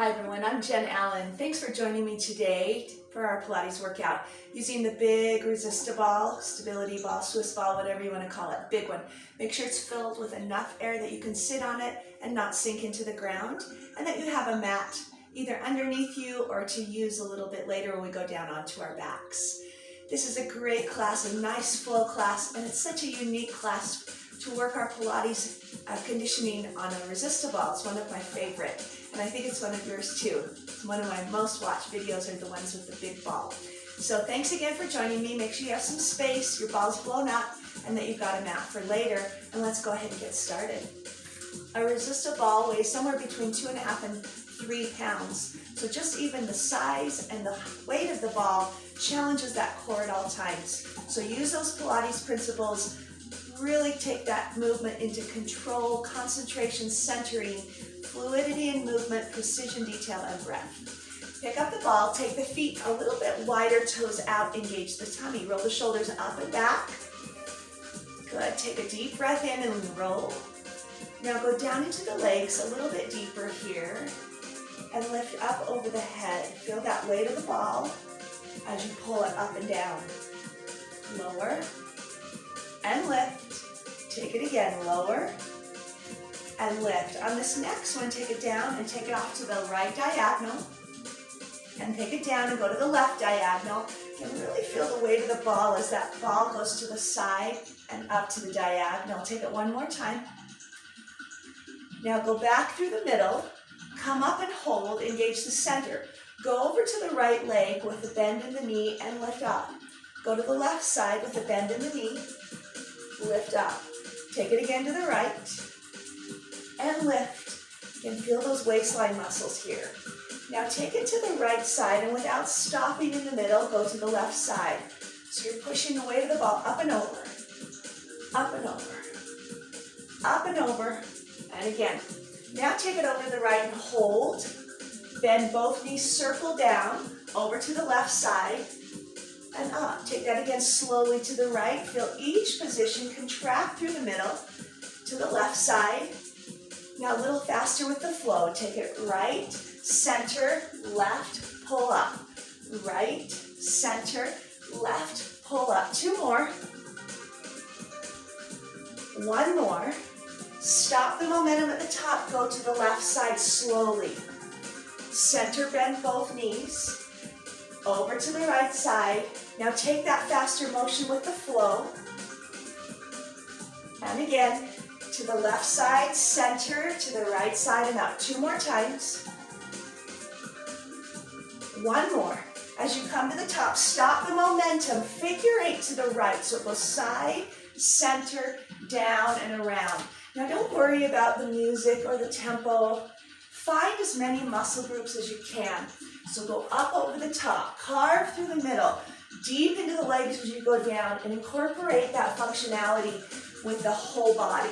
Hi everyone, I'm Jen Allen. Thanks for joining me today for our Pilates workout using the big resistor ball, stability ball, Swiss ball, whatever you want to call it, big one. Make sure it's filled with enough air that you can sit on it and not sink into the ground, and that you have a mat either underneath you or to use a little bit later when we go down onto our backs. This is a great class, a nice flow class, and it's such a unique class to work our Pilates conditioning on a resistor ball. It's one of my favorite. And I think it's one of yours too. One of my most watched videos are the ones with the big ball. So thanks again for joining me. Make sure you have some space, your ball's blown up, and that you've got a mat for later. And let's go ahead and get started. A resistor ball weighs somewhere between 2.5 and 3 pounds. So just even the size and the weight of the ball challenges that core at all times. So use those Pilates principles. Really take that movement into control, concentration, centering, fluidity in movement, precision, detail, and breath. Pick up the ball, take the feet a little bit wider, toes out, engage the tummy. Roll the shoulders up and back. Good, take a deep breath in and roll. Now go down into the legs a little bit deeper here and lift up over the head. Feel that weight of the ball as you pull it up and down. Lower and lift. Take it again, lower and lift. On this next one, take it down and take it off to the right diagonal. And take it down and go to the left diagonal. You can really feel the weight of the ball as that ball goes to the side and up to the diagonal. Take it one more time. Now go back through the middle, come up and hold, engage the center. Go over to the right leg with a bend in the knee and lift up. Go to the left side with a bend in the knee, lift up. Take it again to the right and lift. You can feel those waistline muscles here. Now take it to the right side and without stopping in the middle, go to the left side. So you're pushing the weight of the ball up and over, up and over, up and over, and again. Now take it over to the right and hold. Bend both knees, circle down, over to the left side, and up. Take that again slowly to the right. Feel each position contract through the middle to the left side. Now a little faster with the flow. Take it right, center, left, pull up. Right, center, left, pull up. 2 more. 1 more. Stop the momentum at the top. Go to the left side slowly. Center, bend both knees. Over to the right side. Now take that faster motion with the flow. And again, to the left side, center, to the right side, and up. 2 more times. 1 more. As you come to the top, stop the momentum. Figure 8 to the right. So it goes side, center, down, and around. Now don't worry about the music or the tempo. Find as many muscle groups as you can. So go up over the top, carve through the middle, deep into the legs as you go down, and incorporate that functionality with the whole body.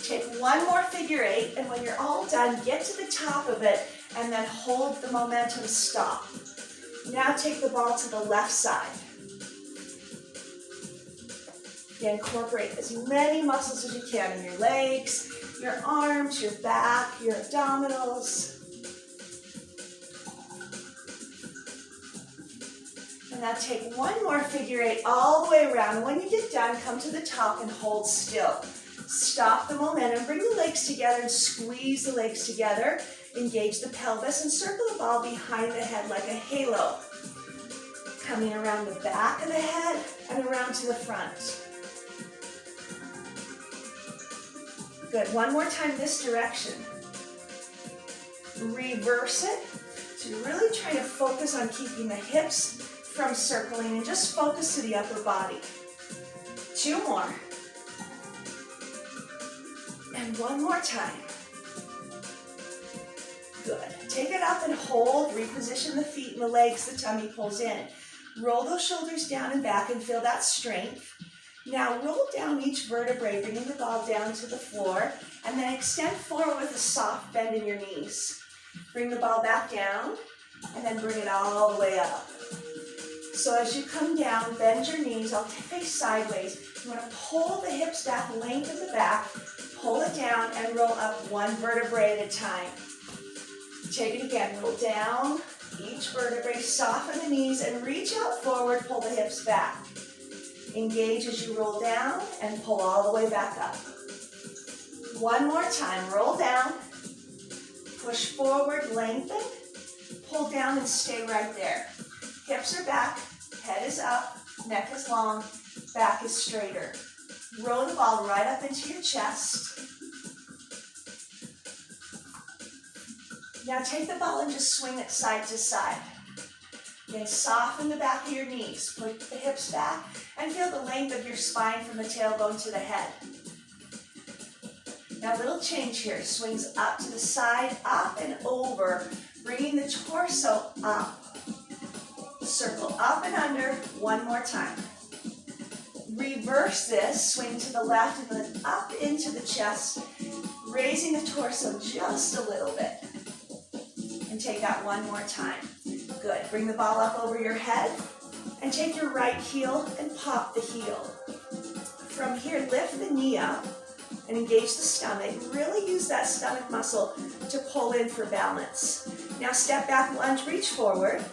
Take 1 more figure 8, and when you're all done, get to the top of it, and then hold the momentum, stop. Now take the ball to the left side. You incorporate as many muscles as you can in your legs, your arms, your back, your abdominals. And now take 1 more figure 8 all the way around. And when you get done, come to the top and hold still. Stop the momentum, bring the legs together and squeeze the legs together. Engage the pelvis and circle the ball behind the head like a halo. Coming around the back of the head and around to the front. Good, 1 more time this direction. Reverse it. So you're really trying to focus on keeping the hips from circling and just focus to the upper body. 2 more. And 1 more time. Good. Take it up and hold. Reposition the feet and the legs, the tummy pulls in. Roll those shoulders down and back and feel that strength. Now roll down each vertebrae, bringing the ball down to the floor, and then extend forward with a soft bend in your knees. Bring the ball back down, and then bring it all the way up. So as you come down, bend your knees. I'll face sideways. You want to pull the hips back, lengthen the back, pull it down, and roll up one vertebrae at a time. Take it again. Roll down each vertebrae, soften the knees, and reach out forward, pull the hips back. Engage as you roll down, and pull all the way back up. One more time. Roll down, push forward, lengthen, pull down, and stay right there. Hips are back, head is up, neck is long, back is straighter. Roll the ball right up into your chest. Now take the ball and just swing it side to side. Then soften the back of your knees. Put the hips back and feel the length of your spine from the tailbone to the head. Now a little change here. Swings up to the side, up and over, bringing the torso up. Circle up and under, one more time. Reverse this, swing to the left and then up into the chest, raising the torso just a little bit. And take that one more time. Good, bring the ball up over your head and take your right heel and pop the heel. From here, lift the knee up and engage the stomach. Really use that stomach muscle to pull in for balance. Now step back, lunge, reach forward.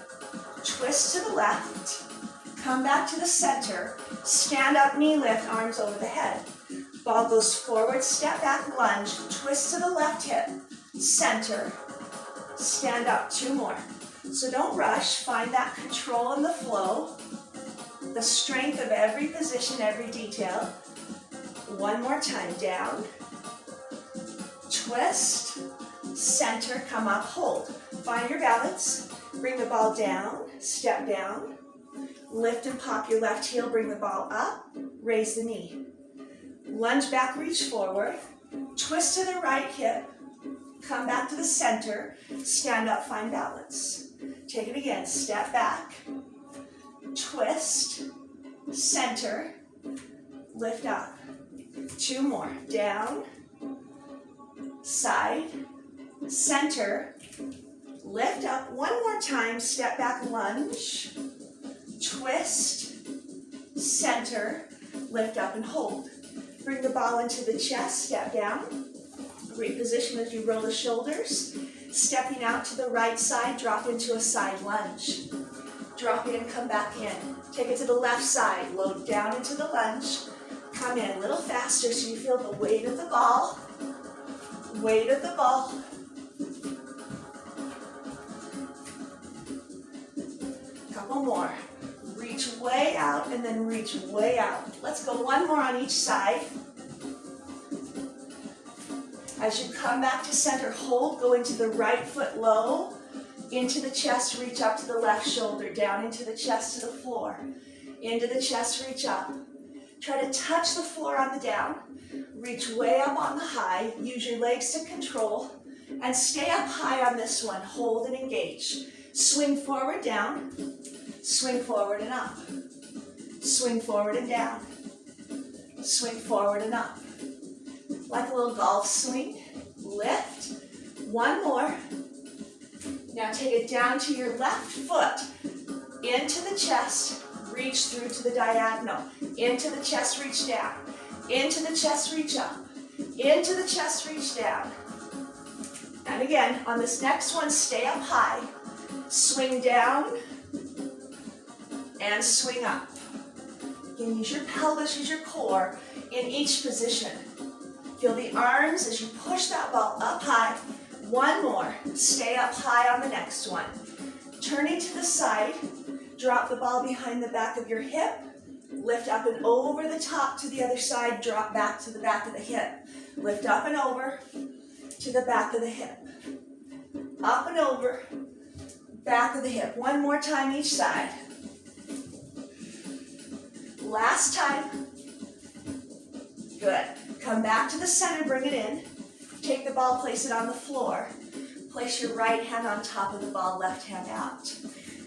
Twist to the left, come back to the center, stand up, knee lift, arms over the head. Ball goes forward, step back, lunge, twist to the left hip, center, stand up, two more. So don't rush, find that control in the flow, the strength of every position, every detail. One more time, down, twist, center, come up, hold. Find your balance. Bring the ball down, step down, lift and pop your left heel, bring the ball up, raise the knee. Lunge back, reach forward, twist to the right hip, come back to the center, stand up, find balance. Take it again, step back, twist, center, lift up. Two more, down, side, center, lift up, one more time, step back, lunge, twist, center, lift up and hold. Bring the ball into the chest, step down, reposition as you roll the shoulders, stepping out to the right side, drop into a side lunge. Drop in, come back in. Take it to the left side, load down into the lunge, come in a little faster so you feel the weight of the ball, weight of the ball. Couple more. Reach way out and then reach way out. Let's go one more on each side. As you come back to center, hold, go into the right foot low, into the chest, reach up to the left shoulder, down into the chest to the floor, into the chest, reach up. Try to touch the floor on the down, reach way up on the high, use your legs to control, and stay up high on this one, hold and engage. Swing forward, down, swing forward and up, swing forward and down, swing forward and up. Like a little golf swing, lift, one more. Now take it down to your left foot, into the chest, reach through to the diagonal, into the chest, reach down, into the chest, reach up, into the chest, reach down. And again, on this next one, stay up high, swing down, and swing up. Again, use your pelvis, use your core in each position. Feel the arms as you push that ball up high. One more, stay up high on the next one. Turning to the side, drop the ball behind the back of your hip, lift up and over the top to the other side, drop back to the back of the hip. Lift up and over to the back of the hip. Up and over, back of the hip. One more time each side. Last time. Good. Come back to the center, bring it in. Take the ball, place it on the floor. Place your right hand on top of the ball, left hand out.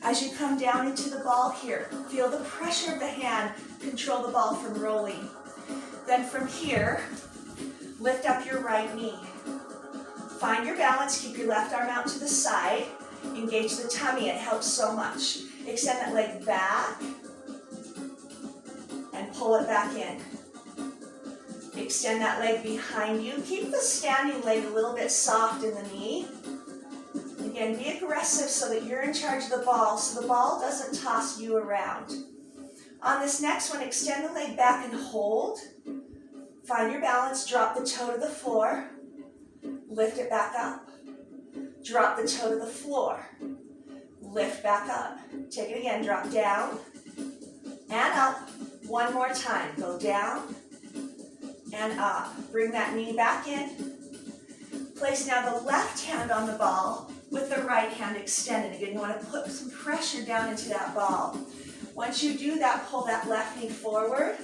As you come down into the ball here, feel the pressure of the hand, control the ball from rolling. Then from here, lift up your right knee. Find your balance, keep your left arm out to the side. Engage the tummy, it helps so much. Extend that leg back and pull it back in. Extend that leg behind you. Keep the standing leg a little bit soft in the knee. Again, be aggressive so that you're in charge of the ball, so the ball doesn't toss you around. On this next one, extend the leg back and hold. Find your balance, drop the toe to the floor. Lift it back up. Drop the toe to the floor. Lift back up. Take it again, drop down and up. One more time, go down and up. Bring that knee back in. Place now the left hand on the ball with the right hand extended. Again, you want to put some pressure down into that ball. Once you do that, pull that left knee forward.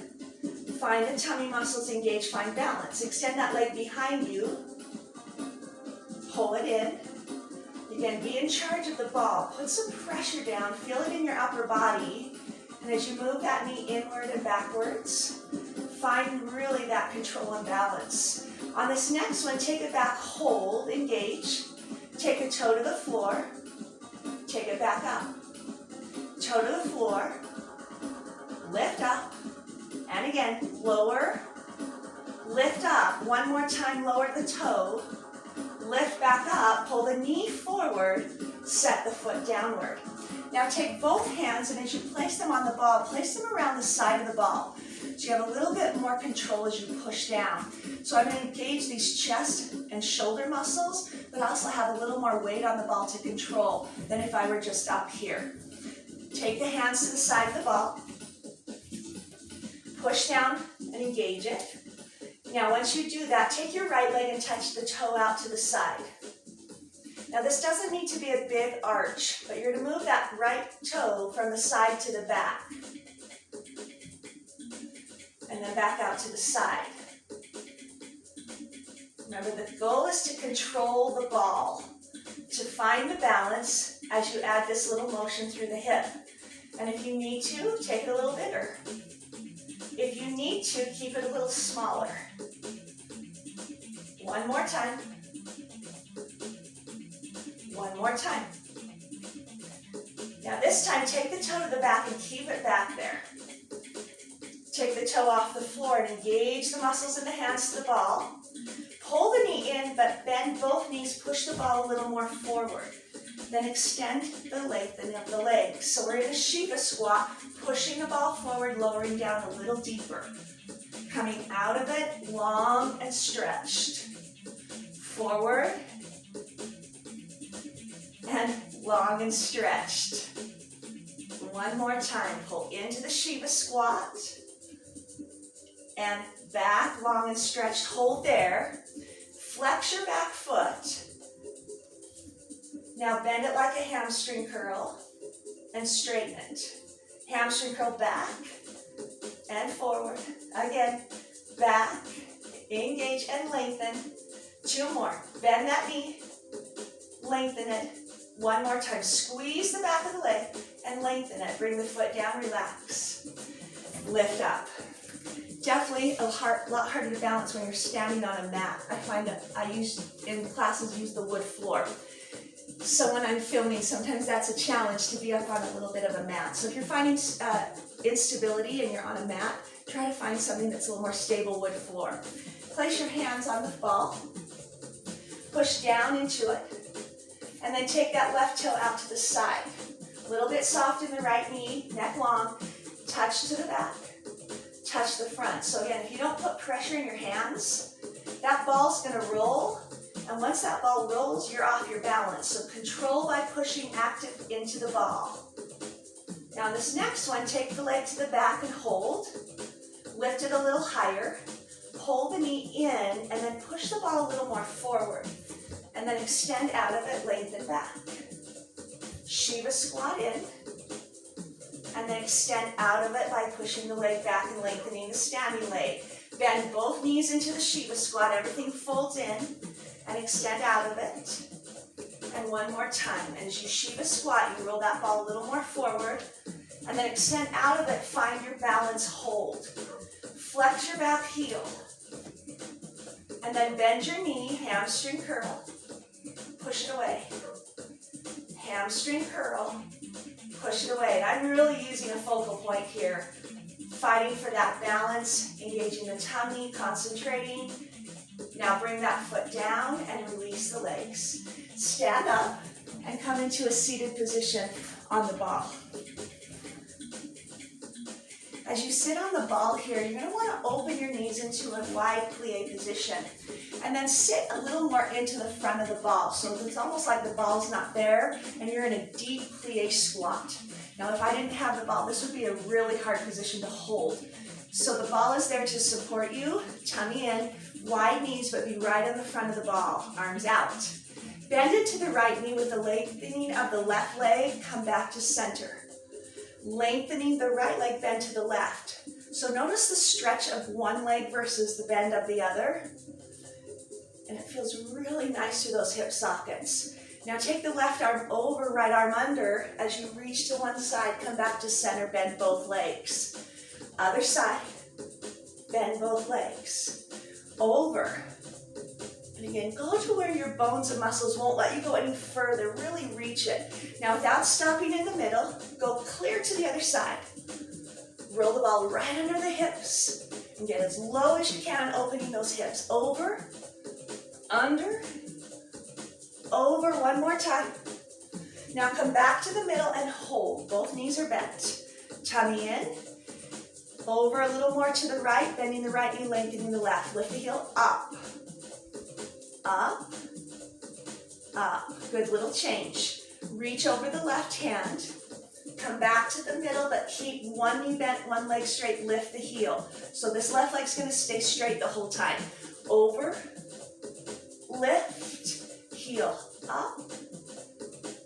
Find the tummy muscles engaged, find balance. Extend that leg behind you. Pull it in. Again, be in charge of the ball. Put some pressure down, feel it in your upper body. And as you move that knee inward and backwards, find really that control and balance. On this next one, take it back, hold, engage. Take a toe to the floor. Take it back up. Toe to the floor. Lift up. And again, lower. Lift up. One more time, lower the toe. Lift back up, pull the knee forward, set the foot downward. Now take both hands, and as you place them on the ball, place them around the side of the ball. So you have a little bit more control as you push down. So I'm going to engage these chest and shoulder muscles, but also have a little more weight on the ball to control than if I were just up here. Take the hands to the side of the ball. Push down and engage it. Now, once you do that, take your right leg and touch the toe out to the side. Now, this doesn't need to be a big arch, but you're going to move that right toe from the side to the back. And then back out to the side. Remember, the goal is to control the ball, to find the balance as you add this little motion through the hip. And if you need to, take it a little bigger. If you need to, keep it a little smaller. One more time. One more time. Now this time, take the toe to the back and keep it back there. Take the toe off the floor and engage the muscles in the hands to the ball. Pull the knee in, but bend both knees, push the ball a little more forward. Then extend the length of the legs. So we're in a Shiva squat, pushing the ball forward, lowering down a little deeper. Coming out of it, long and stretched. Forward, and long and stretched. One more time, pull into the Shiva squat, and back, long and stretched, hold there. Flex your back foot. Now bend it like a hamstring curl and straighten it. Hamstring curl back and forward. Again, back, engage and lengthen. Two more. Bend that knee, lengthen it. One more time. Squeeze the back of the leg and lengthen it. Bring the foot down, relax. Lift up. Definitely a lot harder to balance when you're standing on a mat. I find that in classes use the wood floor. So when I'm filming, sometimes that's a challenge to be up on a little bit of a mat. So if you're finding instability and you're on a mat, try to find something that's a little more stable wood floor. Place your hands on the ball. Push down into it. And then take that left toe out to the side. A little bit soft in the right knee, neck long. Touch to the back. Touch the front. So again, if you don't put pressure in your hands, that ball's going to roll. And once that ball rolls, you're off your balance. So control by pushing active into the ball. Now this next one, take the leg to the back and hold. Lift it a little higher. Pull the knee in and then push the ball a little more forward. And then extend out of it, lengthen back. Shiva squat in. And then extend out of it by pushing the leg back and lengthening the standing leg. Bend both knees into the Shiva squat. Everything folds in. And extend out of it. And one more time. And as you Shiva squat, you roll that ball a little more forward. And then extend out of it. Find your balance, hold. Flex your back heel. And then bend your knee, hamstring curl. Push it away. Hamstring curl, push it away. And I'm really using a focal point here, fighting for that balance, engaging the tummy, concentrating. Now bring that foot down and release the legs. Stand up and come into a seated position on the ball. As you sit on the ball here, you're going to want to open your knees into a wide plie position. And then sit a little more into the front of the ball. So it's almost like the ball's not there and you're in a deep plie squat. Now if I didn't have the ball, this would be a really hard position to hold. So the ball is there to support you, tummy in, wide knees, but be right on the front of the ball, arms out. Bend it to the right knee with the lengthening of the left leg, come back to center. Lengthening the right leg, bend to the left. So notice the stretch of one leg versus the bend of the other. And it feels really nice through those hip sockets. Now take the left arm over, right arm under. As you reach to one side, come back to center, bend both legs. Other side, bend both legs. Over. And again, go to where your bones and muscles won't let you go any further. Really reach it. Now without stopping in the middle, go clear to the other side. Roll the ball right under the hips. And get as low as you can, opening those hips. Over, under, over, one more time. Now come back to the middle and hold. Both knees are bent. Tummy in. Over a little more to the right, bending the right knee, lengthening the left. Lift the heel up. Up, up. Good little change. Reach over the left hand. Come back to the middle, but keep one knee bent, one leg straight. Lift the heel. So this left leg's going to stay straight the whole time. Over, lift, heel, up,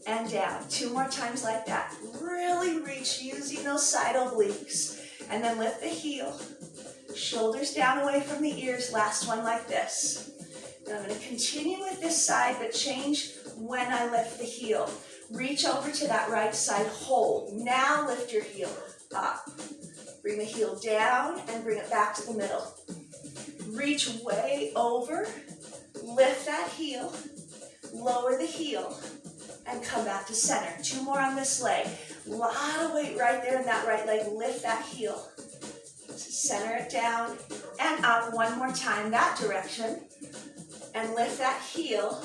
and down. 2 more times like that. Really reach using those side obliques. And then lift the heel. Shoulders down away from the ears. Last one like this. Now I'm going to continue with this side, but change when I lift the heel. Reach over to that right side, hold. Now lift your heel up. Bring the heel down and bring it back to the middle. Reach way over, lift that heel, lower the heel, and come back to center. 2 more on this leg. A lot of weight right there in that right leg. Lift that heel. Center it down and up. 1 more time that direction. And lift that heel,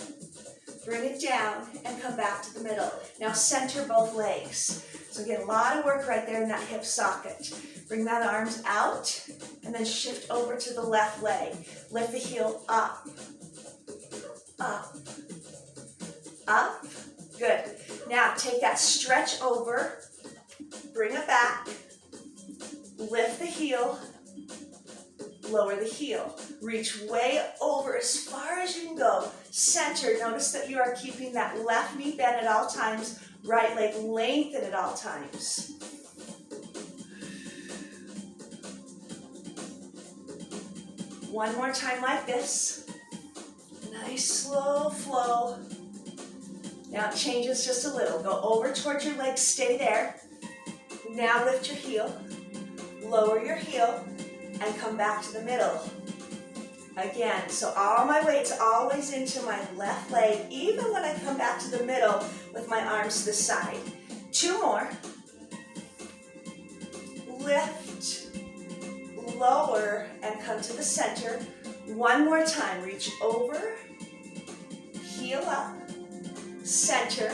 bring it down, and come back to the middle. Now center both legs. So get a lot of work right there in that hip socket. Bring that arms out, and then shift over to the left leg. Lift the heel up, up, up. Good. Now take that stretch over, bring it back, lift the heel, lower the heel. Reach way over as far as you can go. Center. Notice that you are keeping that left knee bent at all times. Right leg lengthened at all times. One more time like this. Nice slow flow. Now it changes just a little. Go over towards your legs. Stay there. Now lift your heel. Lower your heel. And come back to the middle. Again, so all my weight's always into my left leg, even when I come back to the middle with my arms to the side. 2 more. Lift, lower, and come to the center. 1 more time. Reach over, heel up, center,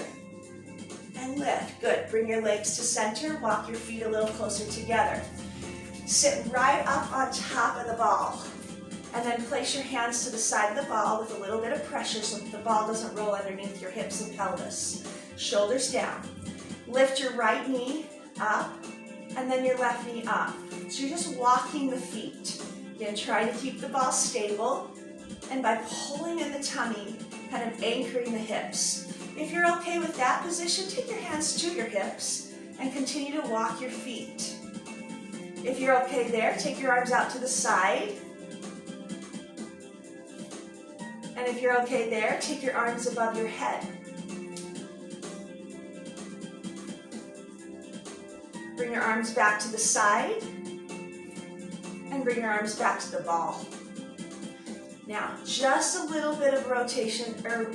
and lift. Good. Bring your legs to center. Walk your feet a little closer together. Sit right up on top of the ball. And then place your hands to the side of the ball with a little bit of pressure so that the ball doesn't roll underneath your hips and pelvis. Shoulders down. Lift your right knee up and then your left knee up. So you're just walking the feet. Again, try to keep the ball stable. And by pulling in the tummy, kind of anchoring the hips. If you're okay with that position, take your hands to your hips and continue to walk your feet. If you're okay there, take your arms out to the side. And if you're okay there, take your arms above your head. Bring your arms back to the side. And bring your arms back to the ball. Now, just a little bit of rotation or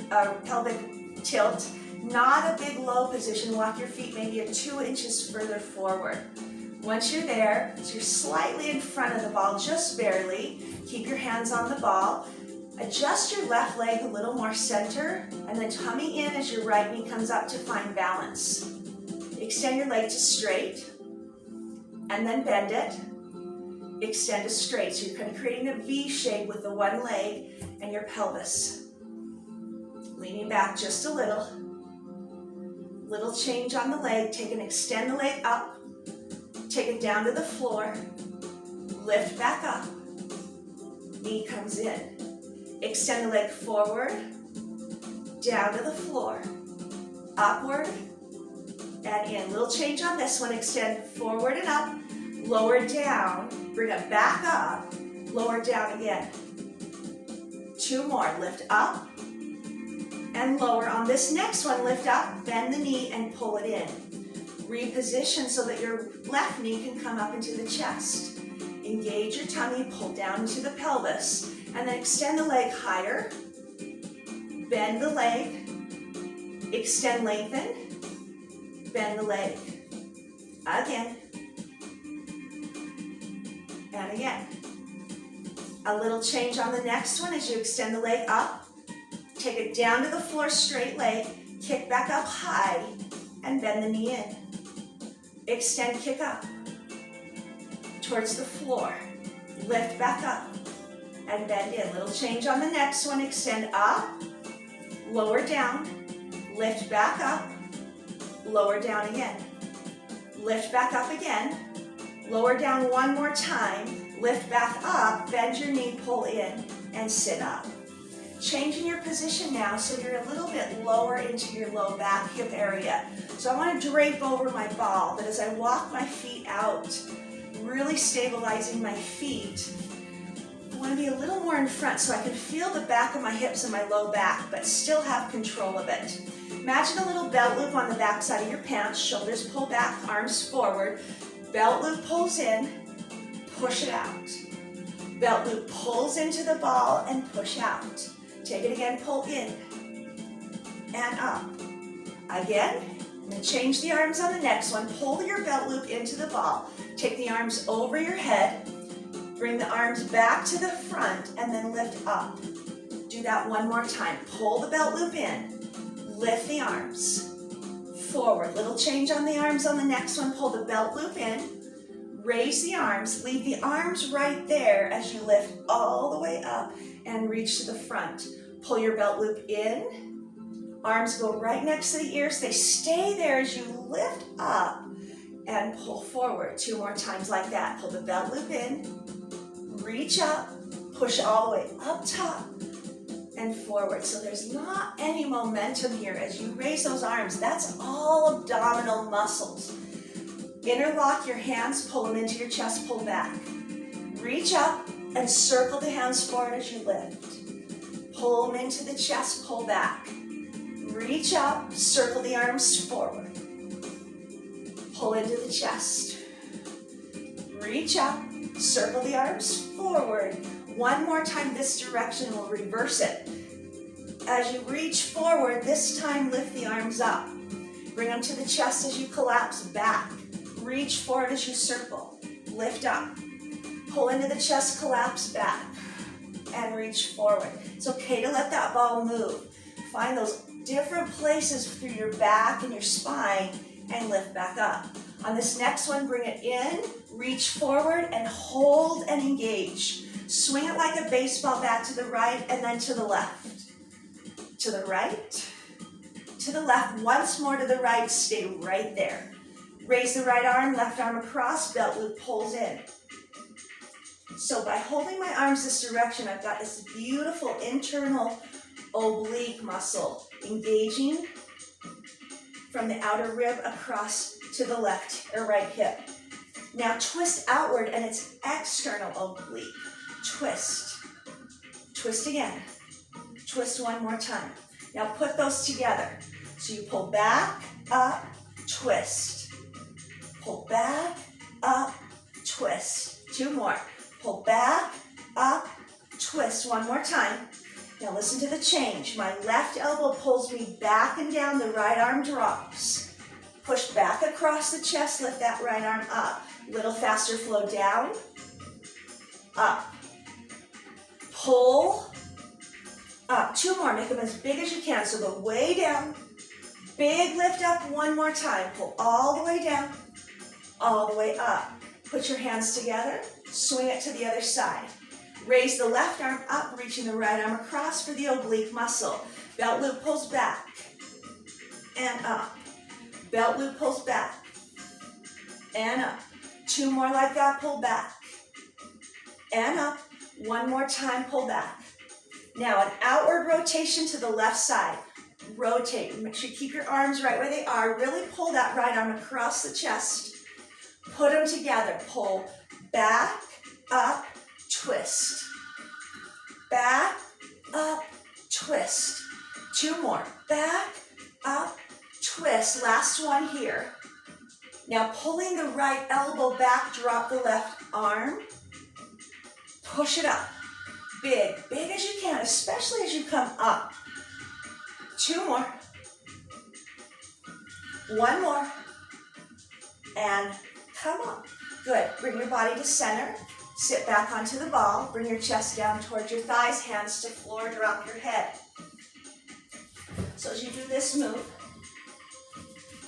pelvic tilt. Not a big low position. Walk your feet maybe 2 inches further forward. Once you're there, so you're slightly in front of the ball, just barely. Keep your hands on the ball. Adjust your left leg a little more center, and then tummy in as your right knee comes up to find balance. Extend your leg to straight, and then bend it. Extend to straight, so you're kind of creating a V shape with the one leg and your pelvis. Leaning back just a little. Little change on the leg. Take and extend the leg up. Take it down to the floor. Lift back up. Knee comes in. Extend the leg forward, down to the floor, upward, and in. Little change on this one. Extend forward and up, lower down, bring it back up, lower down again. 2 more. Lift up and lower. On this next one, lift up, bend the knee, and pull it in. Reposition so that your left knee can come up into the chest. Engage your tummy, pull down into the pelvis. And then extend the leg higher, bend the leg, extend, lengthen, bend the leg, again, and again. A little change on the next one as you extend the leg up, take it down to the floor, straight leg, kick back up high, and bend the knee in. Extend, kick up, towards the floor, lift back up, and bend in. Little change on the next one. Extend up, lower down, lift back up, lower down again. Lift back up again, lower down one more time, lift back up, bend your knee, pull in, and sit up. Changing your position now so you're a little bit lower into your low back hip area. So I want to drape over my ball, but as I walk my feet out, really stabilizing my feet, I want to be a little more in front so I can feel the back of my hips and my low back, but still have control of it. Imagine a little belt loop on the back side of your pants, shoulders pull back, arms forward. Belt loop pulls in, push it out. Belt loop pulls into the ball and push out. Take it again, pull in and up. Again, and then change the arms on the next one. Pull your belt loop into the ball. Take the arms over your head. Bring the arms back to the front and then lift up. Do that one more time. Pull the belt loop in. Lift the arms. Forward. Little change on the arms on the next one. Pull the belt loop in. Raise the arms. Leave the arms right there as you lift all the way up and reach to the front. Pull your belt loop in. Arms go right next to the ears. They stay there as you lift up and pull forward. 2 more times like that. Pull the belt loop in. Reach up, push all the way up top and forward. So there's not any momentum here as you raise those arms. That's all abdominal muscles. Interlock your hands, pull them into your chest, pull back. Reach up and circle the hands forward as you lift. Pull them into the chest, pull back. Reach up, circle the arms forward. Pull into the chest. Reach up. Circle the arms forward. One more time this direction, we'll reverse it. As you reach forward, this time lift the arms up. Bring them to the chest as you collapse back. Reach forward as you circle. Lift up. Pull into the chest, collapse back. And reach forward. It's okay to let that ball move. Find those different places through your back and your spine and lift back up. On this next one, bring it in, reach forward, and hold and engage. Swing it like a baseball bat to the right and then to the left. To the right, to the left, once more to the right, stay right there. Raise the right arm, left arm across, belt loop pulls in. So by holding my arms this direction, I've got this beautiful internal oblique muscle engaging from the outer rib across to the left or right hip. Now twist outward and it's external oblique. Twist. Twist again. Twist one more time. Now put those together. So you pull back, up, twist. Pull back, up, twist. 2 more. Pull back, up, twist. One more time. Now listen to the change. My left elbow pulls me back and down, the right arm drops. Push back across the chest, lift that right arm up. Little faster flow down, up. Pull, up. 2 more, make them as big as you can. So the way down, big lift up, 1 more time. Pull all the way down, all the way up. Put your hands together, swing it to the other side. Raise the left arm up, reaching the right arm across for the oblique muscle. Belt loop pulls back and up. Belt loop pulls back and up. 2 more like that, pull back and up. 1 more time, pull back. Now an outward rotation to the left side. Rotate, make sure you keep your arms right where they are. Really pull that right arm across the chest. Put them together, pull back, up, twist. Back, up, twist. 2 more, back, up, twist. Last one here. Now pulling the right elbow back, drop the left arm. Push it up. Big, big as you can, especially as you come up. 2 more. 1 more. And come up. Good. Bring your body to center. Sit back onto the ball. Bring your chest down towards your thighs, hands to floor, drop your head. So as you do this move,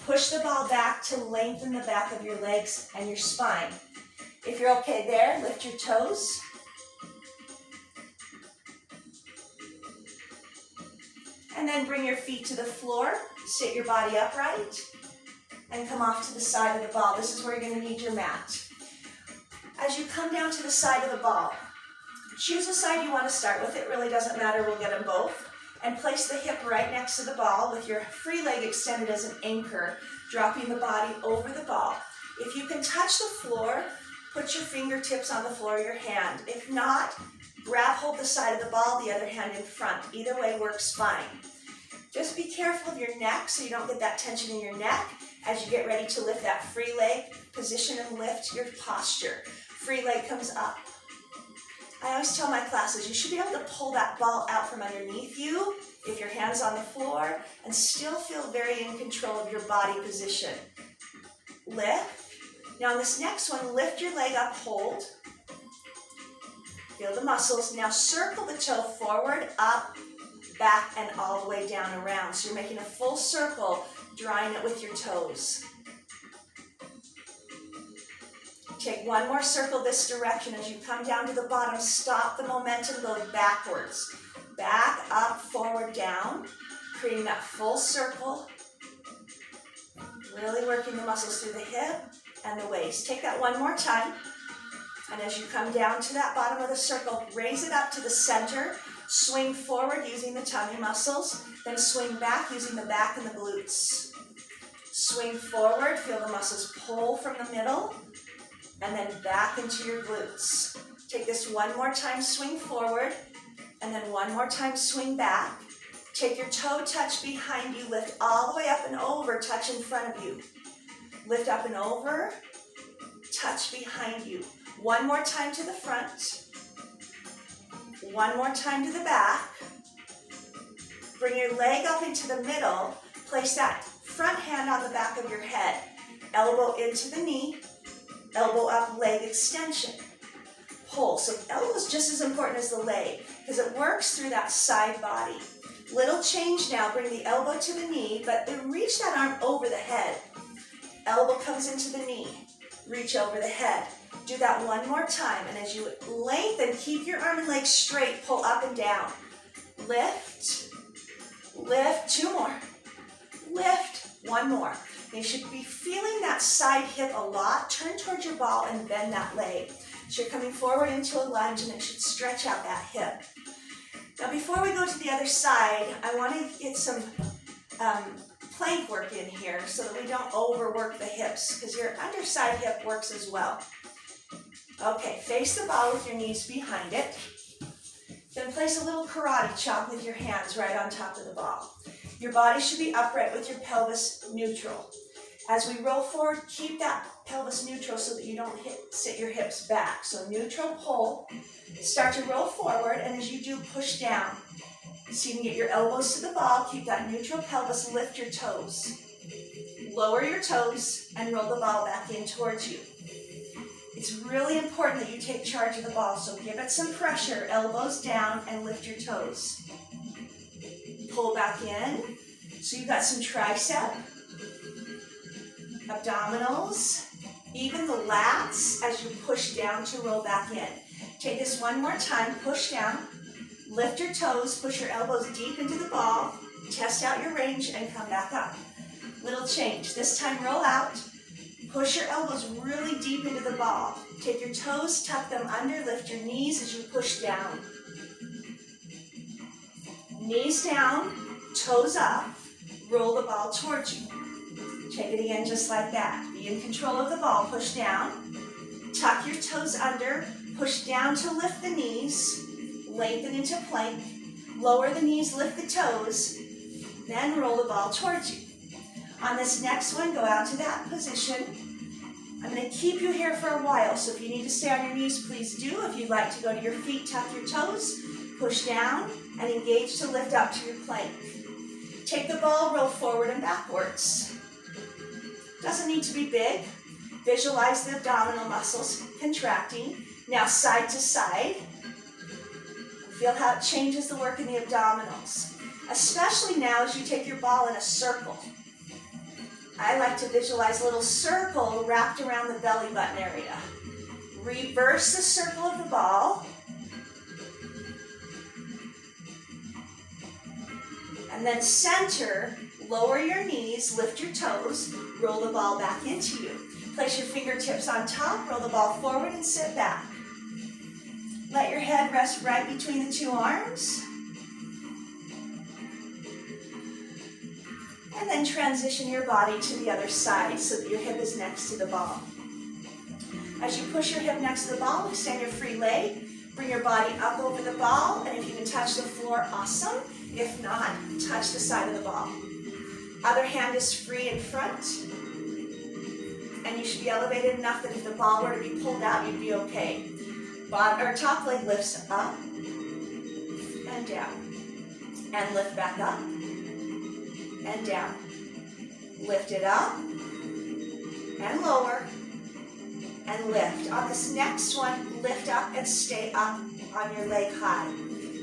push the ball back to lengthen the back of your legs and your spine. If you're okay there, lift your toes. And then bring your feet to the floor. Sit your body upright. And come off to the side of the ball. This is where you're going to need your mat. As you come down to the side of the ball, choose a side you want to start with. It really doesn't matter. We'll get them both. And place the hip right next to the ball with your free leg extended as an anchor, dropping the body over the ball. If you can touch the floor, put your fingertips on the floor of your hand. If not, hold the side of the ball, the other hand in front. Either way works fine. Just be careful of your neck so you don't get that tension in your neck as you get ready to lift that free leg. Position and lift your posture. Free leg comes up. I always tell my classes, you should be able to pull that ball out from underneath you if your hand's on the floor and still feel very in control of your body position. Lift. Now on this next one, lift your leg up, hold. Feel the muscles. Now circle the toe forward, up, back, and all the way down around. So you're making a full circle, drawing it with your toes. Take 1 more circle this direction. As you come down to the bottom, stop the momentum going backwards. Back, up, forward, down. Creating that full circle. Really working the muscles through the hip and the waist. Take that 1 more time. And as you come down to that bottom of the circle, raise it up to the center. Swing forward using the tummy muscles. Then swing back using the back and the glutes. Swing forward, feel the muscles pull from the middle. And then back into your glutes. Take this 1 more time, swing forward, and then 1 more time, swing back. Take your toe touch behind you, lift all the way up and over, touch in front of you. Lift up and over, touch behind you. 1 more time to the front. 1 more time to the back. Bring your leg up into the middle. Place that front hand on the back of your head. Elbow into the knee. Elbow up, leg extension. Pull. So elbow is just as important as the leg because it works through that side body. Little change now. Bring the elbow to the knee, but then reach that arm over the head. Elbow comes into the knee. Reach over the head. Do that 1 more time. And as you lengthen, keep your arm and leg straight. Pull up and down. Lift. Lift. 2 more. Lift. 1 more. You should be feeling that side hip a lot. Turn towards your ball and bend that leg. So you're coming forward into a lunge and it should stretch out that hip. Now before we go to the other side, I want to get some plank work in here so that we don't overwork the hips because your underside hip works as well. Okay, face the ball with your knees behind it. Then place a little karate chop with your hands right on top of the ball. Your body should be upright with your pelvis neutral. As we roll forward, keep that pelvis neutral so that you don't sit your hips back. So neutral pull, start to roll forward, and as you do, push down. So you can get your elbows to the ball, keep that neutral pelvis, lift your toes. Lower your toes and roll the ball back in towards you. It's really important that you take charge of the ball, so give it some pressure, elbows down, and lift your toes. Pull back in, so you've got some tricep, abdominals, even the lats as you push down to roll back in. Take this one more time, push down, lift your toes, push your elbows deep into the ball, test out your range, and come back up. Little change. This time roll out, push your elbows really deep into the ball. Take your toes, tuck them under, lift your knees as you push down. Knees down, toes up, roll the ball towards you. Take it again just like that. Be in control of the ball, push down, tuck your toes under, push down to lift the knees, lengthen into plank, lower the knees, lift the toes, then roll the ball towards you. On this next one, go out to that position. I'm going to keep you here for a while, so if you need to stay on your knees, please do. If you'd like to go to your feet, tuck your toes, push down, and engage to lift up to your plank. Take the ball, roll forward and backwards. Doesn't need to be big. Visualize the abdominal muscles contracting. Now side to side. Feel how it changes the work in the abdominals, especially now as you take your ball in a circle. I like to visualize a little circle wrapped around the belly button area. Reverse the circle of the ball. And then center, lower your knees, lift your toes, roll the ball back into you. Place your fingertips on top, roll the ball forward and sit back. Let your head rest right between the two arms. And then transition your body to the other side so that your hip is next to the ball. As you push your hip next to the ball, extend your free leg, bring your body up over the ball, and if you can touch the floor, awesome. If not, touch the side of the ball. Other hand is free in front, and you should be elevated enough that if the ball were to be pulled out, you'd be okay. Top leg lifts up and down, and lift back up and down. Lift it up and lower and lift. On this next one, lift up and stay up on your leg high.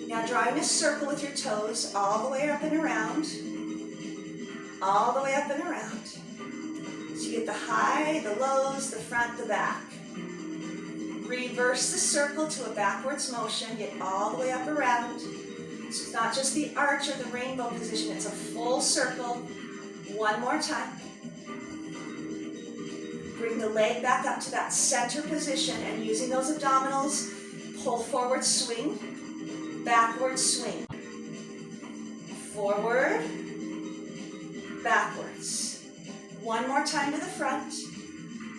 Now drawing a circle with your toes all the way up and around, all the way up and around. So you get the high, the lows, the front, the back. Reverse the circle to a backwards motion, get all the way up around. So it's not just the arch or the rainbow position, it's a full circle. One more time. Bring the leg back up to that center position and using those abdominals, pull forward, swing, backward, swing. Forward, backwards. One more time to the front.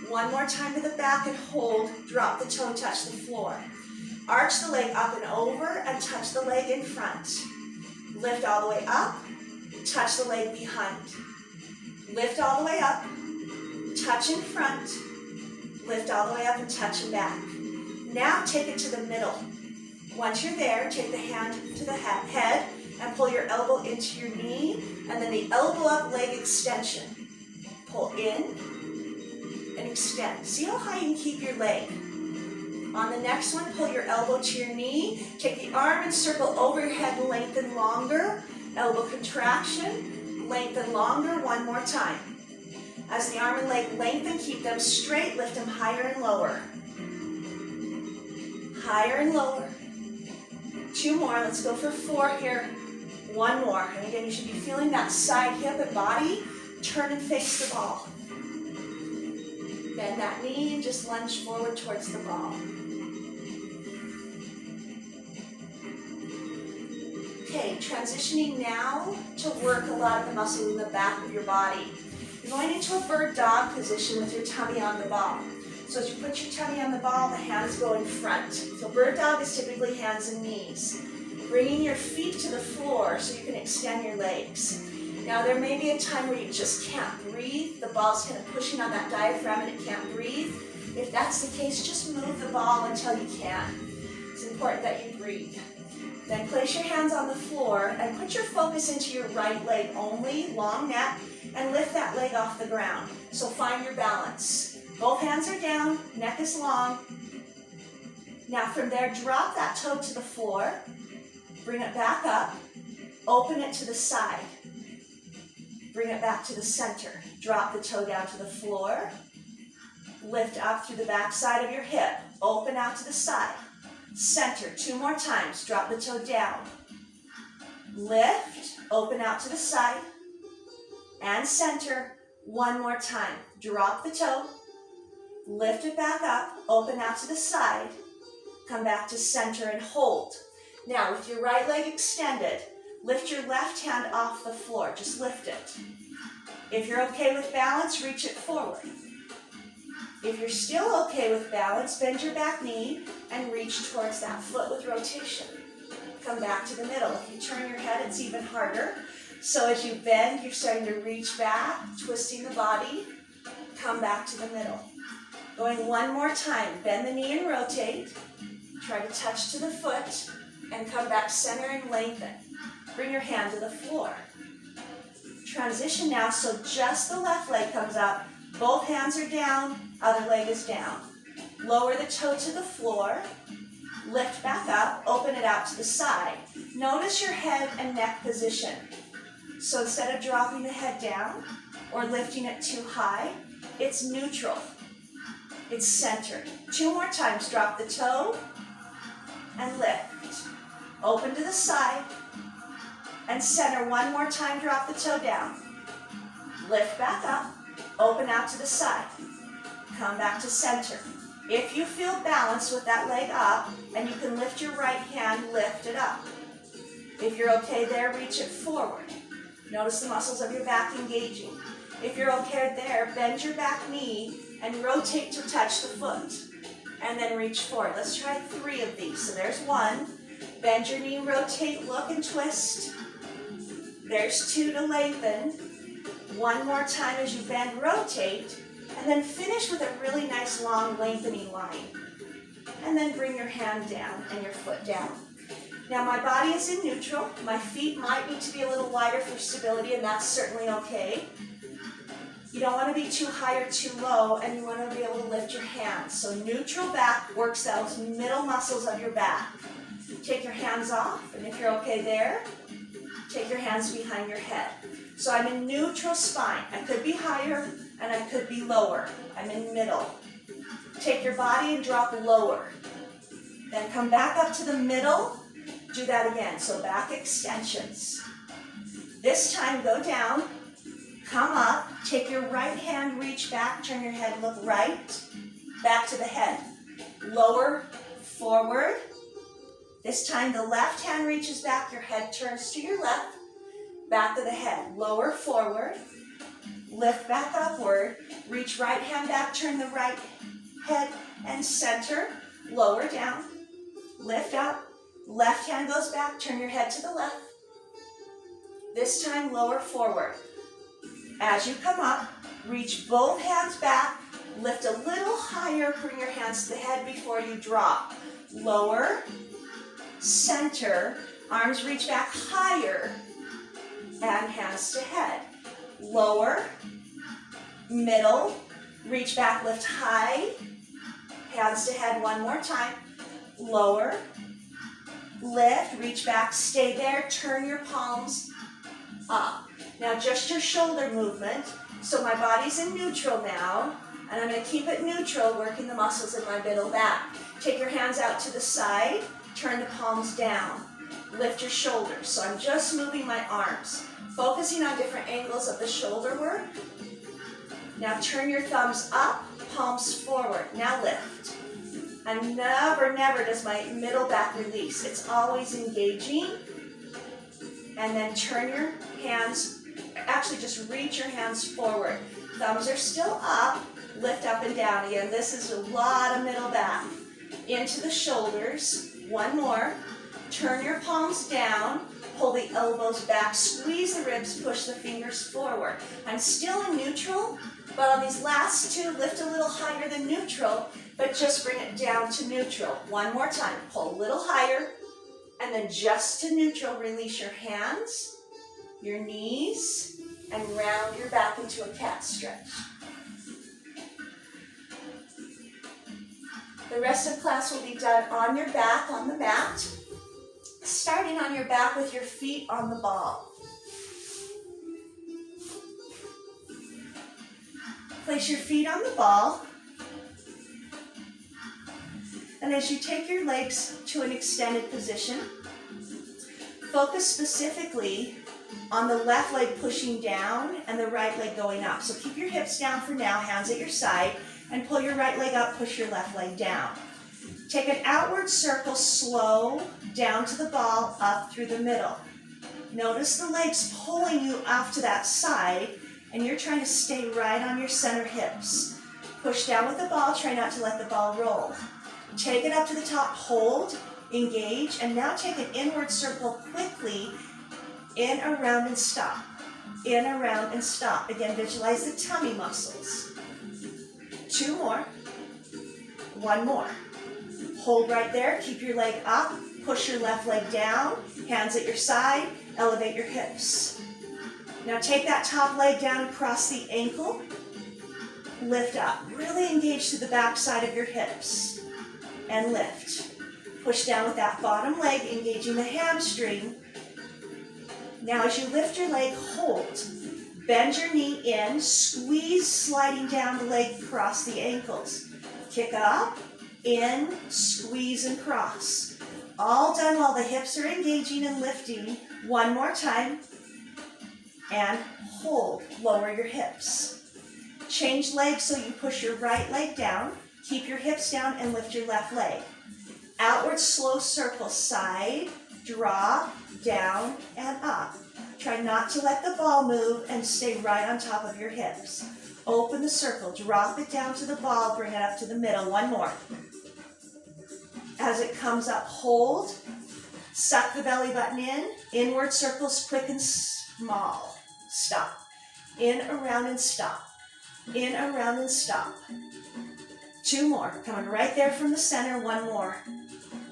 One more time to the back and hold. Drop the toe, touch the floor. Arch the leg up and over and touch the leg in front. Lift all the way up, touch the leg behind. Lift all the way up, touch in front, lift all the way up and touch in back. Now take it to the middle. Once you're there, take the hand to the head and pull your elbow into your knee and then the elbow up leg extension. Pull in and extend. See how high you can keep your leg. On the next one, pull your elbow to your knee. Take the arm and circle over your head, lengthen longer. Elbow contraction, lengthen longer. One more time. As the arm and leg lengthen, keep them straight. Lift them higher and lower. Higher and lower. Two more. Let's go for 4 here. One more. And again, you should be feeling that side hip and body. Turn and face the ball. Bend that knee and just lunge forward towards the ball. Okay, transitioning now to work a lot of the muscles in the back of your body. You're going into a bird dog position with your tummy on the ball. So as you put your tummy on the ball, the hands go in front. So bird dog is typically hands and knees. Bringing your feet to the floor so you can extend your legs. Now there may be a time where you just can't breathe. The ball's kind of pushing on that diaphragm and it can't breathe. If that's the case, just move the ball until you can. It's important that you breathe. Then place your hands on the floor and put your focus into your right leg only, long neck, and lift that leg off the ground. So find your balance. Both hands are down, neck is long. Now from there, drop that toe to the floor, bring it back up, open it to the side, bring it back to the center. Drop the toe down to the floor, lift up through the back side of your hip, open out to the side, center, 2 more times, drop the toe down, lift, open out to the side, and center, 1 more time. Drop the toe, lift it back up, open out to the side, come back to center and hold. Now with your right leg extended, lift your left hand off the floor, just lift it. If you're okay with balance, reach it forward. If you're still okay with balance, bend your back knee and reach towards that foot with rotation. Come back to the middle. If you turn your head, it's even harder. So as you bend, you're starting to reach back, twisting the body. Come back to the middle. Going 1 more time. Bend the knee and rotate. Try to touch to the foot and come back center and lengthen. Bring your hand to the floor. Transition now, so just the left leg comes up. Both hands are down, other leg is down. Lower the toe to the floor. Lift back up, open it out to the side. Notice your head and neck position. So instead of dropping the head down or lifting it too high, it's neutral. It's centered. 2 more times, drop the toe and lift. Open to the side and center. 1 more time, drop the toe down. Lift back up, open out to the side. Come back to center. If you feel balanced with that leg up and you can lift your right hand, lift it up. If you're okay there, reach it forward. Notice the muscles of your back engaging. If you're okay there, bend your back knee and rotate to touch the foot. And then reach forward. Let's try 3 of these. So there's 1. Bend your knee, rotate, look and twist. There's 2 to lengthen. 1 more time as you bend, rotate. And then finish with a really nice long lengthening line. And then bring your hand down and your foot down. Now my body is in neutral. My feet might need to be a little wider for stability, and that's certainly okay. You don't want to be too high or too low, and you want to be able to lift your hands. So neutral back works those middle muscles of your back. Take your hands off, and if you're okay there, take your hands behind your head. So I'm in neutral spine. I could be higher, and I could be lower. I'm in middle. Take your body and drop lower. Then come back up to the middle. Do that again. So back extensions. This time go down. Come up. Take your right hand, reach back, turn your head, look right. Back to the head. Lower, forward. This time the left hand reaches back, your head turns to your left. Back to the head. Lower, forward. Lift back upward. Reach right hand back, turn the right head and center. Lower down. Lift up. Left hand goes back, turn your head to the left. This time lower, forward. As you come up, reach both hands back, lift a little higher, bring your hands to the head before you drop. Lower, center, arms reach back higher, and hands to head. Lower, middle, reach back, lift high, hands to head 1 more time. Lower, lift, reach back, stay there, turn your palms up. Now just your shoulder movement. So my body's in neutral now, and I'm going to keep it neutral, working the muscles in my middle back. Take your hands out to the side, turn the palms down, lift your shoulders. So I'm just moving my arms, focusing on different angles of the shoulder work. Now turn your thumbs up, palms forward. Now lift. And never, never does my middle back release. It's always engaging. And then turn your hands, actually just reach your hands forward. Thumbs are still up, lift up and down again. This is a lot of middle back. Into the shoulders, 1 more. Turn your palms down, pull the elbows back, squeeze the ribs, push the fingers forward. I'm still in neutral, but on these last 2, lift a little higher than neutral, but just bring it down to neutral. 1 more time, pull a little higher, And then just to neutral, release your hands, your knees, and round your back into a cat stretch. The rest of class will be done on your back on the mat, starting on your back with your feet on the ball. Place your feet on the ball, and as you take your legs to an extended position, focus specifically on the left leg pushing down and the right leg going up. So keep your hips down for now, hands at your side, and pull your right leg up, push your left leg down. Take an outward circle, slow, down to the ball, up through the middle. Notice the legs pulling you off to that side, and you're trying to stay right on your center hips. Push down with the ball, try not to let the ball roll. Take it up to the top, hold, engage, and now take an inward circle quickly, in, around, and stop. In, around, and stop. Again, visualize the tummy muscles. 2 more. 1 more. Hold right there, keep your leg up, push your left leg down, hands at your side, elevate your hips. Now take that top leg down across the ankle, lift up. Really engage to the back side of your hips, and lift. Push down with that bottom leg, engaging the hamstring. Now as you lift your leg, hold. Bend your knee in, squeeze, sliding down the leg across the ankles. Kick up, in, squeeze, and cross. All done while the hips are engaging and lifting. 1 more time. And hold, lower your hips. Change legs so you push your right leg down, keep your hips down, and lift your left leg. Outward slow circle, side, drop, down, and up. Try not to let the ball move and stay right on top of your hips. Open the circle, drop it down to the ball, bring it up to the middle. 1 more. As it comes up, hold, suck the belly button in, inward circles, quick and small. Stop. In, around, and stop. In, around, and stop. 2 more. Coming right there from the center. 1 more.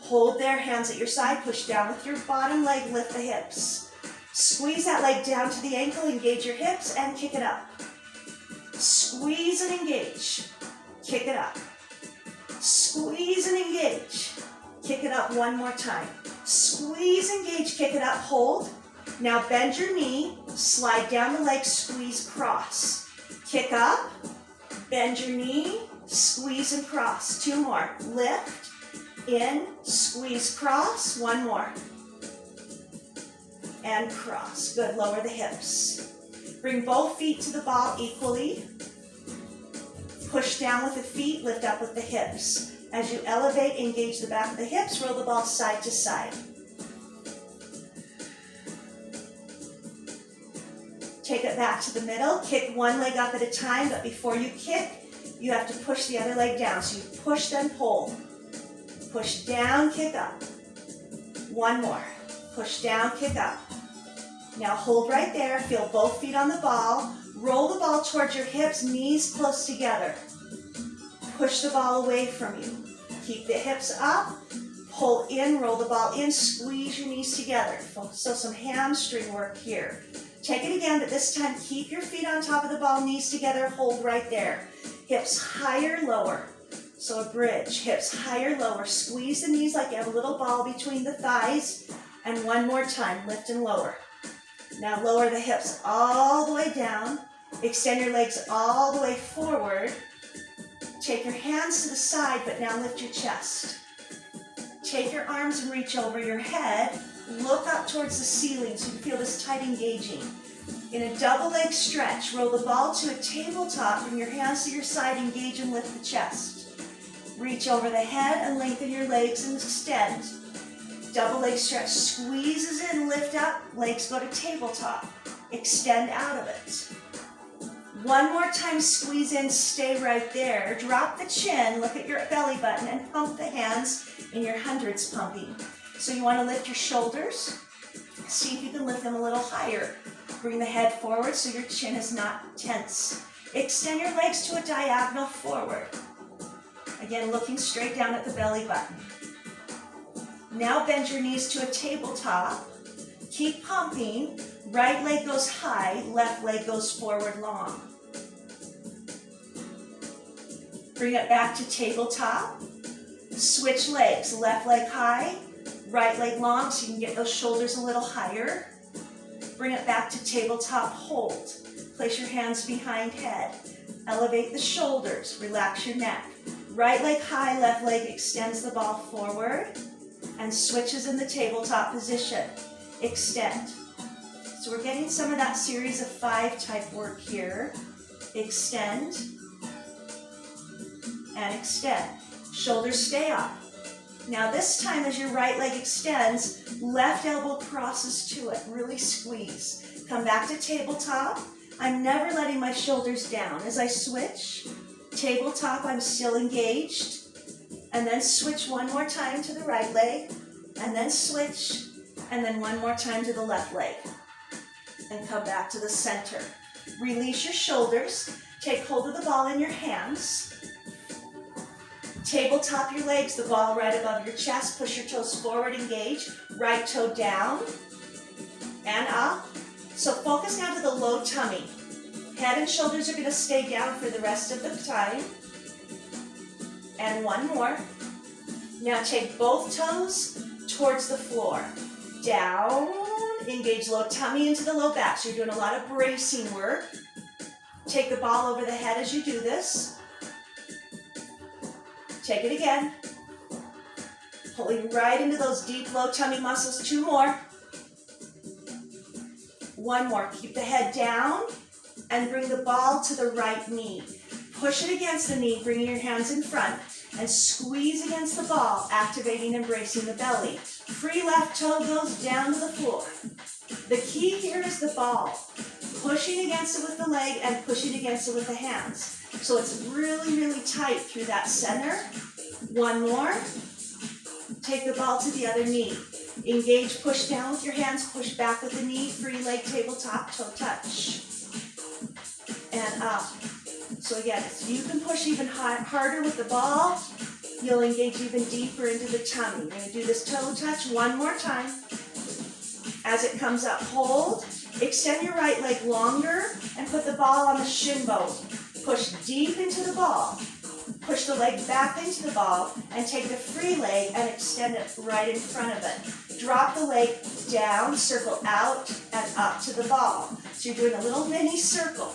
Hold there, hands at your side. Push down with your bottom leg. Lift the hips. Squeeze that leg down to the ankle. Engage your hips and kick it up. Squeeze and engage. Kick it up. Squeeze and engage. Kick it up 1 more time. Squeeze, engage, kick it up, hold. Now bend your knee, slide down the leg, squeeze, cross. Kick up, bend your knee, squeeze and cross. 2 more. Lift, in, squeeze, cross. 1 more. And cross. Good. Lower the hips. Bring both feet to the ball equally. Push down with the feet, lift up with the hips. As you elevate, engage the back of the hips, roll the ball side to side. Take it back to the middle, kick 1 leg up at a time, but before you kick, you have to push the other leg down. So you push, then pull. Push down, kick up. 1 more. Push down, kick up. Now hold right there, feel both feet on the ball. Roll the ball towards your hips, knees close together. Push the ball away from you. Keep the hips up, pull in, roll the ball in, squeeze your knees together. So some hamstring work here. Take it again, but this time keep your feet on top of the ball, knees together, hold right there. Hips higher, lower. So a bridge, hips higher, lower. Squeeze the knees like you have a little ball between the thighs. And 1 more time, lift and lower. Now lower the hips all the way down. Extend your legs all the way forward. Take your hands to the side, but now lift your chest. Take your arms and reach over your head. Look up towards the ceiling so you feel this tight engaging. In a double leg stretch, roll the ball to a tabletop. Bring your hands to your side, engage and lift the chest. Reach over the head and lengthen your legs and extend. Double leg stretch, squeezes in, lift up, legs go to tabletop. Extend out of it. 1 more time, squeeze in, stay right there. Drop the chin, look at your belly button, and pump the hands in your hundreds pumping. So you want to lift your shoulders. See if you can lift them a little higher. Bring the head forward so your chin is not tense. Extend your legs to a diagonal forward. Again, looking straight down at the belly button. Now bend your knees to a tabletop. Keep pumping. Right leg goes high, left leg goes forward long. Bring it back to tabletop. Switch legs, left leg high, right leg long so you can get those shoulders a little higher. Bring it back to tabletop, hold. Place your hands behind head. Elevate the shoulders, relax your neck. Right leg high, left leg extends the ball forward and switches in the tabletop position. Extend. So we're getting some of that series of 5 type work here. Extend and extend. Shoulders stay up. Now this time as your right leg extends, left elbow crosses to it. Really squeeze. Come back to tabletop. I'm never letting my shoulders down. As I switch, tabletop, I'm still engaged. And then switch one more time to the right leg. And then switch. And then one more time to the left leg. And come back to the center. Release your shoulders. Take hold of the ball in your hands. Tabletop your legs, the ball right above your chest. Push your toes forward, engage. Right toe down and up. So focus now to the low tummy. Head and shoulders are going to stay down for the rest of the time. And one more. Now take both toes towards the floor. Down, engage low tummy into the low back. So you're doing a lot of bracing work. Take the ball over the head as you do this. Take it again. Pulling right into those deep low tummy muscles. 2 more. 1 more. Keep the head down and bring the ball to the right knee. Push it against the knee, bringing your hands in front and squeeze against the ball, activating and bracing the belly. Free left toe goes down to the floor. The key here is the ball. Pushing against it with the leg and pushing against it with the hands. So it's really, really tight through that center. 1 more. Take the ball to the other knee. Engage, push down with your hands, push back with the knee, free leg tabletop, toe touch. And up. So again, you can push even harder with the ball. You'll engage even deeper into the tummy. You're going to do this toe touch 1 more time. As it comes up, hold. Extend your right leg longer and put the ball on the shin bone. Push deep into the ball. Push the leg back into the ball and take the free leg and extend it right in front of it. Drop the leg down, circle out and up to the ball. So you're doing a little mini circle.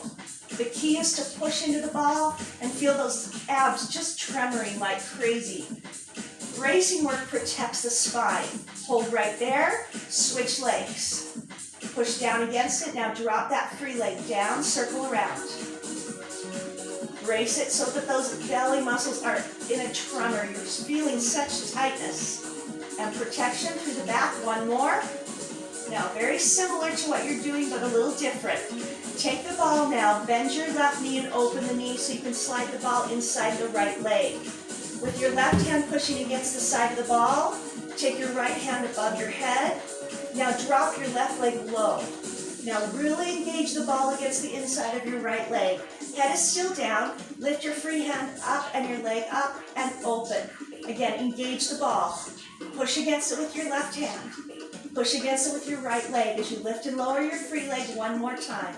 The key is to push into the ball and feel those abs just tremoring like crazy. Bracing work protects the spine. Hold right there, switch legs. Push down against it. Now drop that free leg down, circle around. Brace it so that those belly muscles are in a tremor. You're feeling such tightness and protection through the back. 1 more. Now, very similar to what you're doing, but a little different. Take the ball now, bend your left knee and open the knee so you can slide the ball inside the right leg. With your left hand pushing against the side of the ball, take your right hand above your head. Now drop your left leg low. Now really engage the ball against the inside of your right leg. Head is still down. Lift your free hand up and your leg up and open. Again, engage the ball. Push against it with your left hand. Push against it with your right leg as you lift and lower your free leg 1 more time.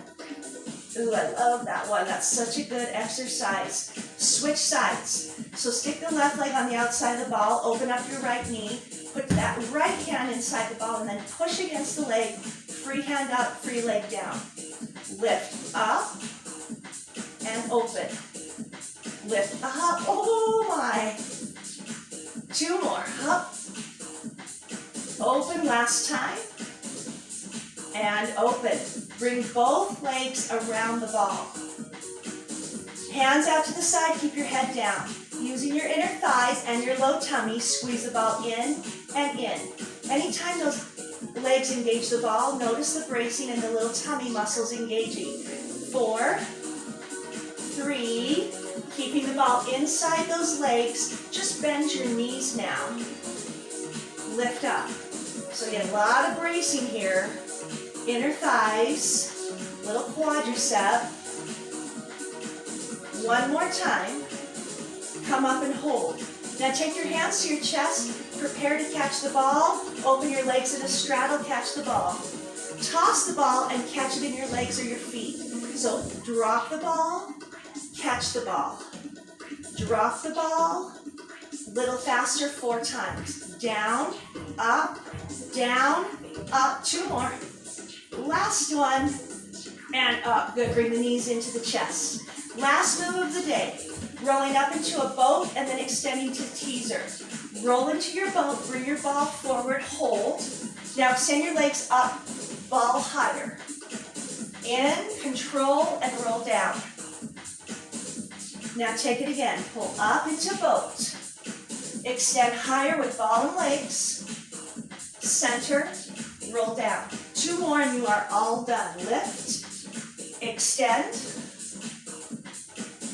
Ooh, I love that one. That's such a good exercise. Switch sides. So stick the left leg on the outside of the ball. Open up your right knee. Put that right hand inside the ball and then push against the leg. Free hand up, free leg down. Lift up and open. Lift up. Oh my. 2 more. Up. Open last time. And open. Bring both legs around the ball. Hands out to the side, keep your head down. Using your inner thighs and your low tummy, squeeze the ball in and in. Anytime those legs engage the ball, notice the bracing and the little tummy muscles engaging. 4, 3, keeping the ball inside those legs. Just bend your knees now. Lift up. So again, a lot of bracing here. Inner thighs, little quadricep. 1 more time. Come up and hold. Now take your hands to your chest, prepare to catch the ball, open your legs in a straddle, catch the ball. Toss the ball and catch it in your legs or your feet. So drop the ball, catch the ball. Drop the ball, little faster 4 times. Down, up, 2 more. Last one, and up. Good, bring the knees into the chest. Last move of the day, rolling up into a boat and then extending to teaser. Roll into your boat, bring your ball forward, hold. Now extend your legs up, ball higher. In, control, and roll down. Now take it again, pull up into boat. Extend higher with ball and legs. Center, roll down. 2 more and you are all done. Lift, extend,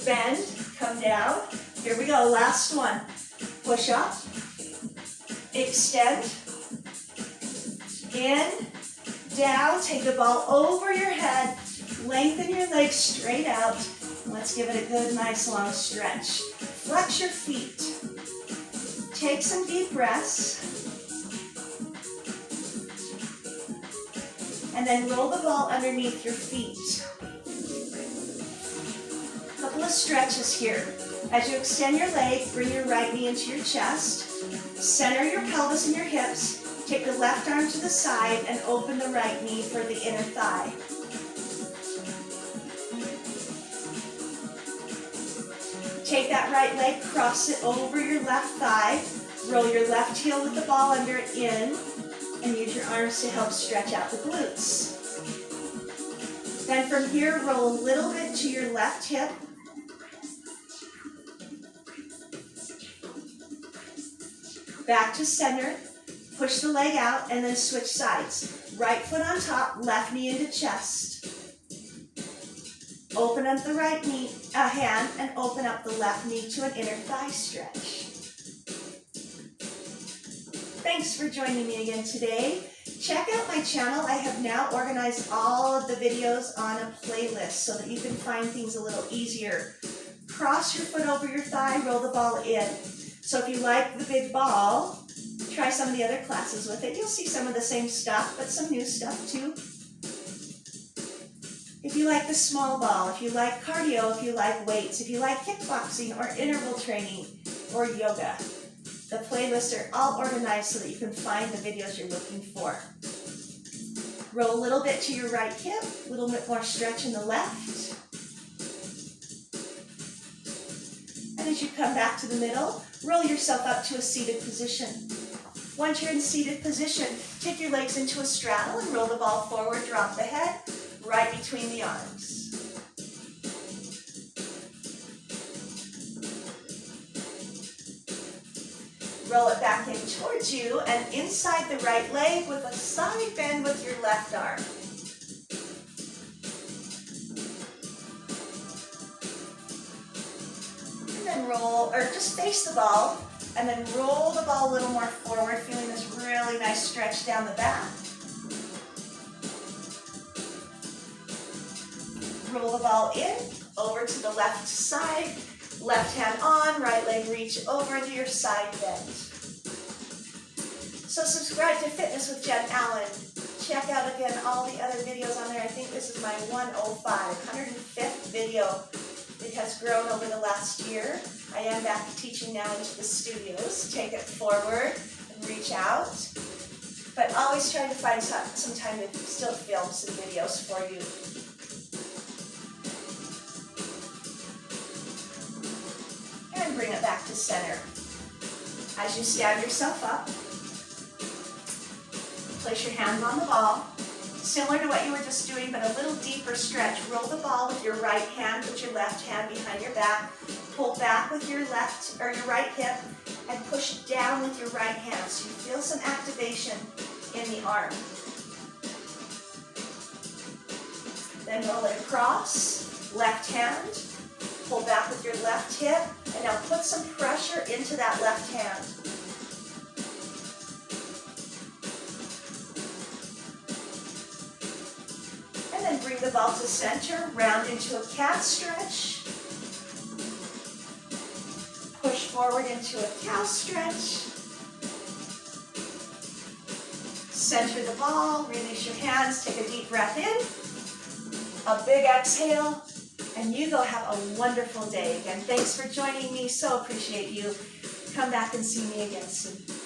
bend, come down. Here we go, last one. Push up, extend, in, down. Take the ball over your head. Lengthen your legs straight out. Let's give it a good, nice, long stretch. Flex your feet. Take some deep breaths. And then roll the ball underneath your feet. A couple of stretches here. As you extend your leg, bring your right knee into your chest. Center your pelvis and your hips. Take the left arm to the side and open the right knee for the inner thigh. Take that right leg, cross it over your left thigh. Roll your left heel with the ball under it in. And use your arms to help stretch out the glutes. Then from here, roll a little bit to your left hip. Back to center. Push the leg out and then switch sides. Right foot on top, left knee into chest. Open up the right knee, hand and open up the left knee to an inner thigh stretch. Thanks for joining me again today. Check out my channel. I have now organized all of the videos on a playlist so that you can find things a little easier. Cross your foot over your thigh, roll the ball in. So if you like the big ball, try some of the other classes with it. You'll see some of the same stuff, but some new stuff too. If you like the small ball, if you like cardio, if you like weights, if you like kickboxing or interval training or yoga, the playlists are all organized so that you can find the videos you're looking for. Roll a little bit to your right hip, a little bit more stretch in the left. And as you come back to the middle, roll yourself up to a seated position. Once you're in seated position, take your legs into a straddle and roll the ball forward, drop the head, right between the arms. Roll it back in towards you and inside the right leg with a side bend with your left arm. And then roll, or just face the ball, and then roll the ball a little more forward, feeling this really nice stretch down the back. Roll the ball in, over to the left side, left hand on, right leg reach over into your side bend. So subscribe to Fitness with Jenn Allen. Check out again all the other videos on there. I think this is my 105th video. It has grown over the last year. I am back teaching now into the studios. Take it forward and reach out. But always trying to find some time to still film some videos for you. And bring it back to center. As you stand yourself up, place your hands on the ball. Similar to what you were just doing, but a little deeper stretch. Roll the ball with your right hand, put your left hand behind your back. Pull back with your left or your right hip and push down with your right hand so you feel some activation in the arm. Then roll it across, left hand. Pull back with your left hip, and now put some pressure into that left hand. And then bring the ball to center, round into a cat stretch. Push push forward into a cow stretch. Center the ball, release your hands, take a deep breath in, a big exhale, and you go have a wonderful day. Again, thanks for joining me, so appreciate you. Come back and see me again soon.